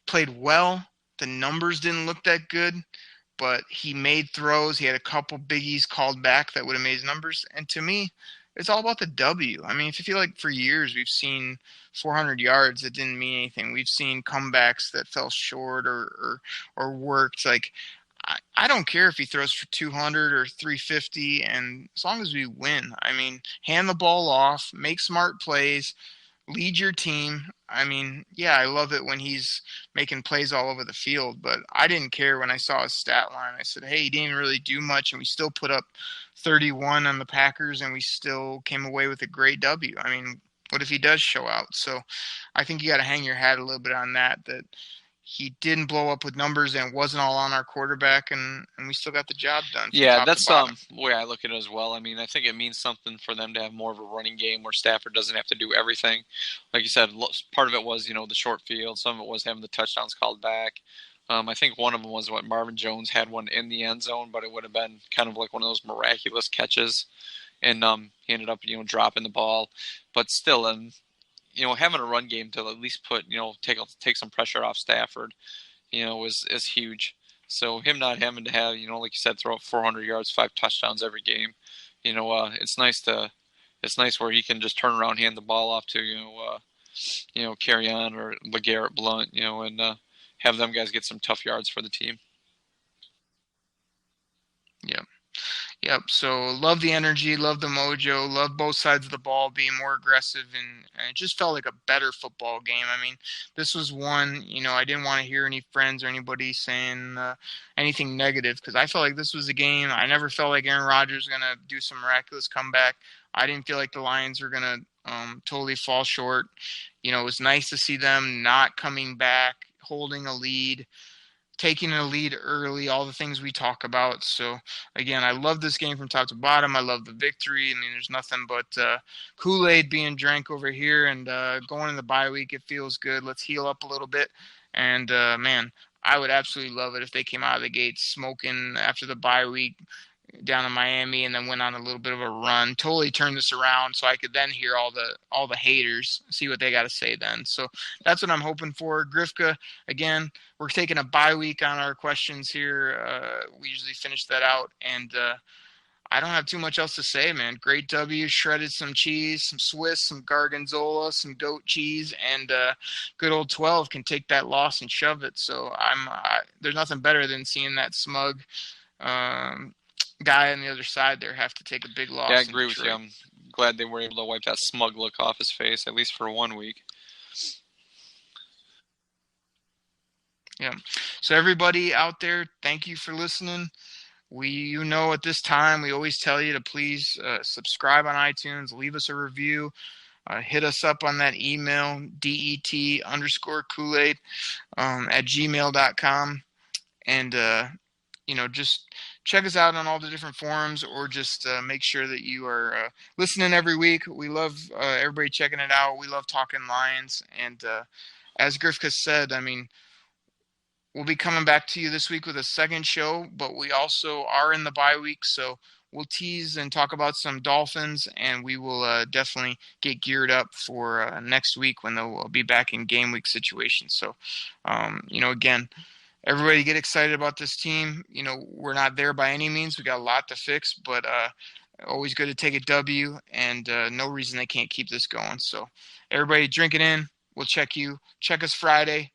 played well. The numbers didn't look that good, but he made throws. He had a couple biggies called back that would have made his numbers. And to me, it's all about the W. I mean, if you feel like for years we've seen 400 yards that didn't mean anything. We've seen comebacks that fell short or worked. I don't care if he throws for 200 or 350, and as long as we win. I mean, hand the ball off, make smart plays, lead your team. I mean, yeah, I love it when he's making plays all over the field, but I didn't care when I saw his stat line. I said, hey, he didn't really do much, and we still put up 31 on the Packers, and we still came away with a great W. I mean, what if he does show out? So I think you got to hang your hat a little bit on that he didn't blow up with numbers and it wasn't all on our quarterback, and we still got the job done. Yeah, that's the way I look at it as well. I mean, I think it means something for them to have more of a running game where Stafford doesn't have to do everything. Like you said, part of it was, the short field. Some of it was having the touchdowns called back. I think one of them was what Marvin Jones had one in the end zone, but it would have been kind of like one of those miraculous catches. And he ended up, dropping the ball. But still, having a run game to at least put, take some pressure off Stafford, is huge. So him not having to have, like you said, throw up 400 yards, 5 touchdowns every game, it's nice where he can just turn around, hand the ball off to, Carry On or LeGarrette Blount, and have them guys get some tough yards for the team. Yeah. Yep. So love the energy, love the mojo, love both sides of the ball being more aggressive, and it just felt like a better football game. I mean, this was one, I didn't want to hear any friends or anybody saying anything negative, because I felt like this was a game. I never felt like Aaron Rodgers was going to do some miraculous comeback. I didn't feel like the Lions were going to totally fall short. It was nice to see them not coming back, holding a lead, taking a lead early, all the things we talk about. So, again, I love this game from top to bottom. I love the victory. I mean, there's nothing but Kool-Aid being drank over here, and going in the bye week, it feels good. Let's heal up a little bit. And, man, I would absolutely love it if they came out of the gate smoking after the bye week down in Miami and then went on a little bit of a run, totally turned this around so I could then hear all the haters, see what they got to say then. So that's what I'm hoping for. Grifka, again, we're taking a bye week on our questions here. We usually finish that out, and I don't have too much else to say, man. Great W, shredded some cheese, some Swiss, some Gargonzola, some goat cheese, and good old 12 can take that loss and shove it. So there's nothing better than seeing that smug guy on the other side there have to take a big loss. Yeah, I agree with you. I'm glad they were able to wipe that smug look off his face, at least for 1 week. Yeah. So everybody out there, thank you for listening. At this time, we always tell you to please subscribe on iTunes, leave us a review, hit us up on that email, det_Koolaid at gmail.com. And, just check us out on all the different forums, or just make sure that you are listening every week. We love everybody checking it out. We love talking Lions. And as Grifka said, I mean, we'll be coming back to you this week with a second show, but we also are in the bye week, so we'll tease and talk about some Dolphins, and we will definitely get geared up for next week when they'll be back in game week situations. So, again, everybody get excited about this team. We're not there by any means. We got a lot to fix, but always good to take a W, and no reason they can't keep this going. So everybody drink it in. We'll check us Friday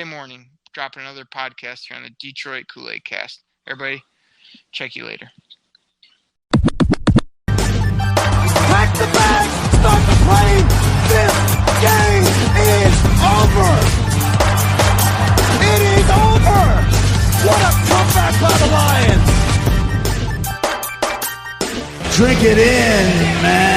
morning, dropping another podcast here on the Detroit Koolaid Cast. Everybody, check you later. Pack the bag, start the plane. This game is over. It is over. What a comeback by the Lions. Drink it in, man.